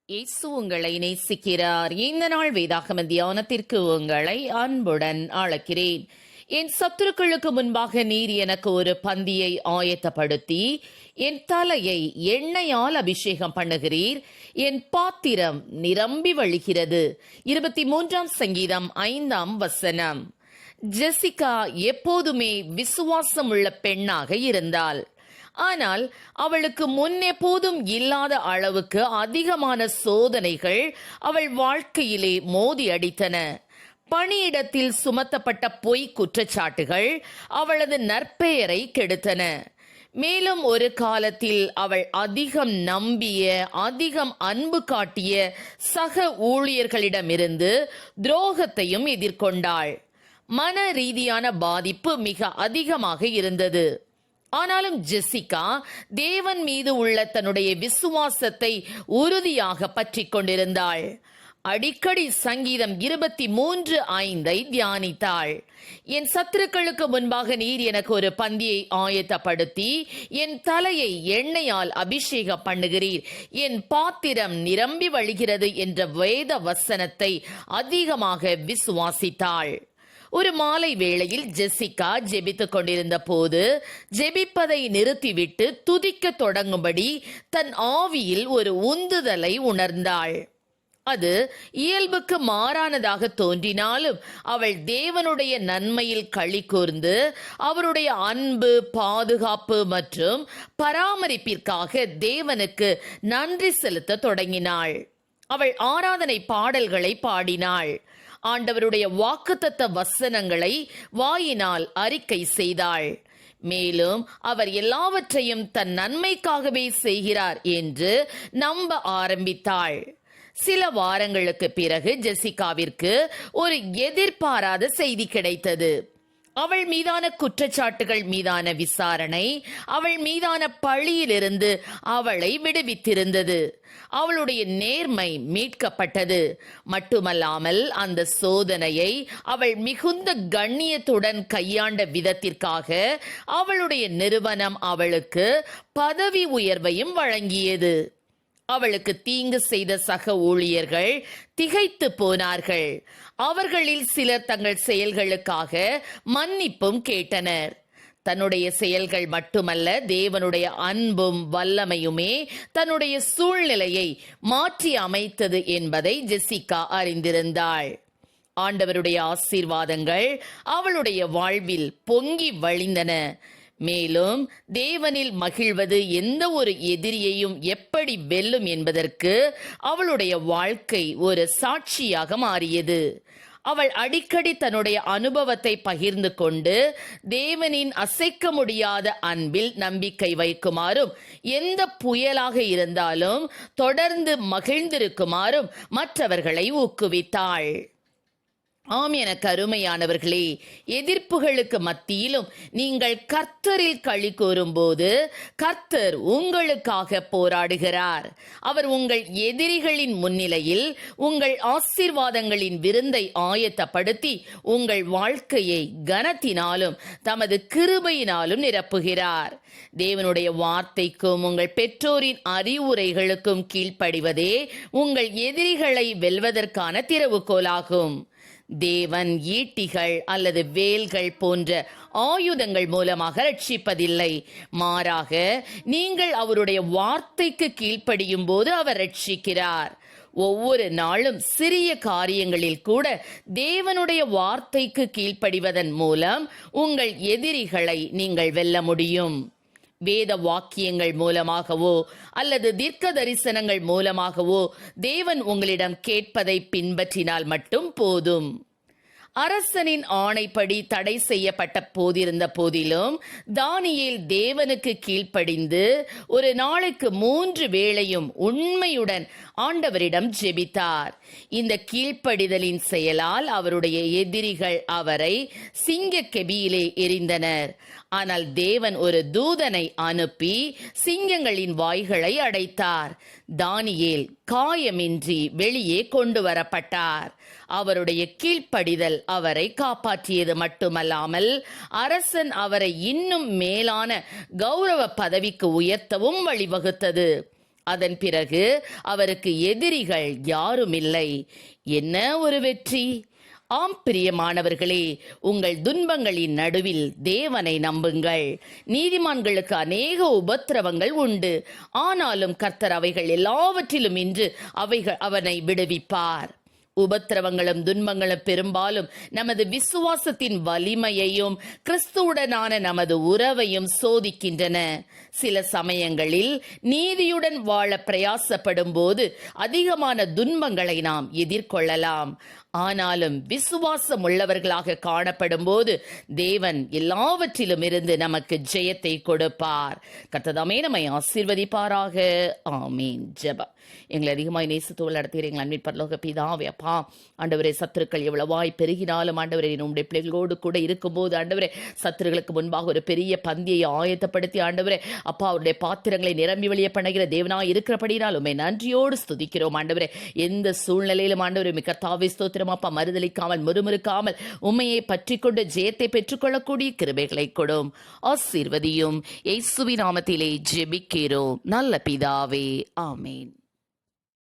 இயேசு உங்களை நேசிக்கிறார். இந்த நாள் வேதாகம தியானத்திற்கு உங்களை அன்புடன் அழைக்கிறேன். என் சத்துருக்களுக்கு முன்பாக நீர் எனக்கு ஒரு பந்தியை ஆயத்தப்படுத்தி என் தலையை எண்ணெயால் அபிஷேகம் பண்ணுகிறீர். என் பாத்திரம் நிரம்பி வழிகிறது. 23 சங்கீதம் 5 ஜெசிகா எப்போதுமே விசுவாசம் உள்ள பெண்ணாக இருந்தாள். ஆனால் அவளுக்கு முன்னெப்போதும் இல்லாத அளவுக்கு அதிகமான சோதனைகள் அவள் வாழ்க்கையிலே மோதி அடித்தன. பணியிடத்தில் சுமத்தப்பட்ட பொய் குற்றச்சாட்டுகள் அவளது நற்பெயரை கெடுத்தன. மேலும் ஒரு காலத்தில் அவள் அதிகம் நம்பிய, அதிகம் அன்பு காட்டிய சக ஊழியர்களிடமிருந்து துரோகத்தையும் எதிர்கொண்டாள். மன ரீதியான பாதிப்பு மிக அதிகமாக இருந்தது. ஆனாலும் ஜெசிகா தேவன் மீது உள்ள தன்னுடைய விசுவாசத்தை உறுதியாக பற்றி கொண்டிருந்தாள். அடிக்கடி சங்கீதம் 23:5 தியானித்தாள். என் சத்துருக்களுக்கு முன்பாக நீர் எனக்கு ஒரு பந்தியை ஆயத்தப்படுத்தி என் தலையை எண்ணெயால் அபிஷேகம் பண்ணுகிறீர். என் பாத்திரம் நிரம்பி வழிகிறது என்ற வேத வசனத்தை அதிகமாக விசுவாசித்தாள். ஒரு மாலை வேளையில் ஜெசிகா ஜெபித்துக் கொண்டிருந்த போது ஜெபிப்பதை நிறுத்திவிட்டு துதிக்க தொடங்கும்படி தன் ஆவியில் ஒரு உந்துதலை உணர்ந்தாள். அது இயல்புக்கு மாறானதாக தோன்றினாலும் அவள் தேவனுடைய நன்மையில் களி கூர்ந்து அவருடைய அன்பு, பாதுகாப்பு மற்றும் பராமரிப்பிற்காக தேவனுக்கு நன்றி செலுத்த தொடங்கினாள். அவள் ஆராதனை பாடல்களை பாடினாள். ஆண்டவருடைய வாக்குத்தத்த வசனங்களை வாயினால் அறிக்கை செய்தாள். மேலும் அவர் எல்லாவற்றையும் தன் நன்மைக்காகவே செய்கிறார் என்று நம்ப ஆரம்பித்தாள். சில வாரங்களுக்கு பிறகு ஜெசிகாவிற்கு ஒரு எதிர்பாராத செய்தி கிடைத்தது. அவள் மீதான குற்றச்சாட்டுகள் மீதான விசாரணை அவள் மீதான பழியிலிருந்து அவளை விடுவித்திருந்தது. அவளுடைய நேர்மை மீட்கப்பட்டது. மட்டுமல்லாமல் அந்த சோதனையை அவள் மிகுந்த கண்ணியத்துடன் கையாண்ட விதத்திற்காக அவளுடைய நிறுவனம் அவளுக்கு பதவி உயர்வையும் வழங்கியது. அவளுக்கு தீங்கு செய்த சக ஊழியர்கள் திகைத்து போனார்கள். அவர்களில் சிலர் தங்கள் செயல்களுக்காக மன்னிப்பும் கேட்டனர். தன்னுடைய செயல்கள் மட்டுமல்ல, தேவனுடைய அன்பும் வல்லமையுமே தன்னுடைய சூழ்நிலையை மாற்றி அமைத்தது என்பதை ஜெசிகா அறிந்திருந்தாள். ஆண்டவருடைய ஆசீர்வாதங்கள் அவளுடைய வாழ்வில் பொங்கி வழிந்தன. மேலும் தேவனில் மகிழ்வது எந்த ஒரு எதிரியையும் எப்படி வெல்லும் என்பதற்கு அவளுடைய வாழ்க்கை ஒரு சாட்சியாக மாறியது. அவள் அடிக்கடி தன்னுடைய அனுபவத்தை பகிர்ந்து கொண்டு தேவனின் அசைக்க முடியாத அன்பில் நம்பிக்கை வைக்குமாறும், எந்த புயலாக இருந்தாலும் தொடர்ந்து மகிழ்ந்திருக்குமாறும் மற்றவர்களை ஊக்குவித்தாள். ஆம், எனக்கு அருமையானவர்களே, எதிர்ப்புகளுக்கு மத்தியிலும் நீங்கள் கர்த்தரில் களி கூறும்போது கர்த்தர் உங்களுக்காக போராடுகிறார். அவர் உங்கள் எதிரிகளின் முன்னிலையில் உங்கள் ஆசீர்வாதங்களின் விருந்தை ஆயத்தப்படுத்தி உங்கள் வாழ்க்கையை கனத்தினாலும் தமது கிருபையினாலும் நிரப்புகிறார். தேவனுடைய வார்த்தைக்கும் உங்கள் பெற்றோரின் அறிவுரைகளுக்கும் கீழ்ப்படிவதே உங்கள் எதிரிகளை வெல்வதற்கான திறவுகோலாகும். தேவன் ஈட்டிகள் அல்லது வேல்கள் போன்ற ஆயுதங்கள் மூலமாக ரட்சிப்பதில்லை. மாறாக நீங்கள் அவருடைய வார்த்தைக்கு கீழ்ப்படியும் போது அவர் ரட்சிக்கிறார். ஒவ்வொரு நாளும் சிறிய காரியங்களில் கூட தேவனுடைய வார்த்தைக்கு கீழ்ப்படிவதன் மூலம் உங்கள் எதிரிகளை நீங்கள் வெல்ல முடியும். வேத வாக்கியங்கள் மூலமாகவோ அல்லது தீர்க்க தரிசனங்கள் மூலமாகவோ தேவன் உங்களிடம் கேட்பதை பின்பற்றினால் மட்டும் போதும். அரசனின் ஆணைப்படி தடை செய்யப்பட்ட போதிருந்த போதிலும் தானியேல் தேவனுக்கு கீழ்ப்படிந்து ஒரு நாளுக்கு 3 வேளையும் உண்மையுடன் ஆண்டவரிடம் ஜெபித்தார். இந்த கீழ்ப்படிதலின் செயலால் அவருடைய எதிரிகள் அவரை சிங்க கெபியிலே எறிந்தனர். ஆனால் தேவன் ஒரு தூதனை அனுப்பி சிங்கங்களின் வாய்களை அடைத்தார். தானியேல் காயமின்றி வெளியே கொண்டு வரப்பட்டார். அவருடைய கீழ்ப்படிதல் அவரை காப்பாற்றியது மட்டுமல்லாமல் அரசன் அவரை இன்னும் மேலான கௌரவ பதவிக்கு உயர்த்தவும் வழிவகுத்தது. அதன் பிறகு அவருக்கு எதிரிகள் யாரும் இல்லை. என்ன ஒரு வெற்றி! ஆம் பிரியமானவர்களே, உங்கள் துன்பங்களின் நடுவில் தேவனை நம்புங்கள். நீதிமான்களுக்கு அநேக உபத்திரவங்கள் உண்டு, ஆனாலும் கர்த்தர் அவைகள் எல்லாவற்றிலும் இன்று அவனை விடுவிப்பார். உபத்திரவங்களும் துன்பங்களும் பெரும்பாலும் நமது விசுவாசத்தின் வலிமையையும் கிறிஸ்துவுடனான நமது உறவையும் சோதிக்கின்றன. சில சமயங்களில் நீதியுடன் வாழ பிரயாசப்படும் போது அதிகமான துன்பங்களை நாம் எதிர்கொள்ளலாம். ஆனாலும் விசுவாசம் உள்ளவர்களாக காணப்படும் போது தேவன் எல்லாவற்றிலும் இருந்து நமக்கு ஜெயத்தை கொடுப்பார். கர்த்தர் நம்மை ஆசீர்வதிப்பாராக. ஆமீன். ஜெபம். எங்களை அதிகமாய் நேசித்து நடத்துகிற எங்கள் அன்பின் பரலோக பிதாவே, அப்பா ஆண்டவரே, சத்துருக்கள் எவ்வளவாய் பெருகினாலும் ஆண்டவரே, உங்களுடைய பிள்ளைகளோடு கூட இருக்கும்போது ஆண்டவரே, சத்துருகளுக்கு முன்பாக ஒரு பெரிய பந்தியை ஆயத்தப்படுத்தி ஆண்டவரே அப்பா அவருடைய பாத்திரங்களை நிரம்பி வெளியே பண்ணுகிற தேவனாய் இருக்கிறபடினால் உம்மை நன்றியோடு ஸ்துதிக்கிறோம் ஆண்டவரே. எந்த சூழ்நிலையிலும் ஆண்டவரே கர்த்தாவே ஸ்தோத்திரம் அப்பா, மறுதலிக்காமல் முறுமுறுக்காமல் உம்மையை பற்றி கொண்டு ஜெயத்தை பெற்றுக்கொள்ளக்கூடிய கிருபைகளை கொடும். ஆசீர்வதியும். இயேசுவின் நாமத்திலே ஜெபிக்கிறோம் நல்ல பிதாவே. ஆமேன்.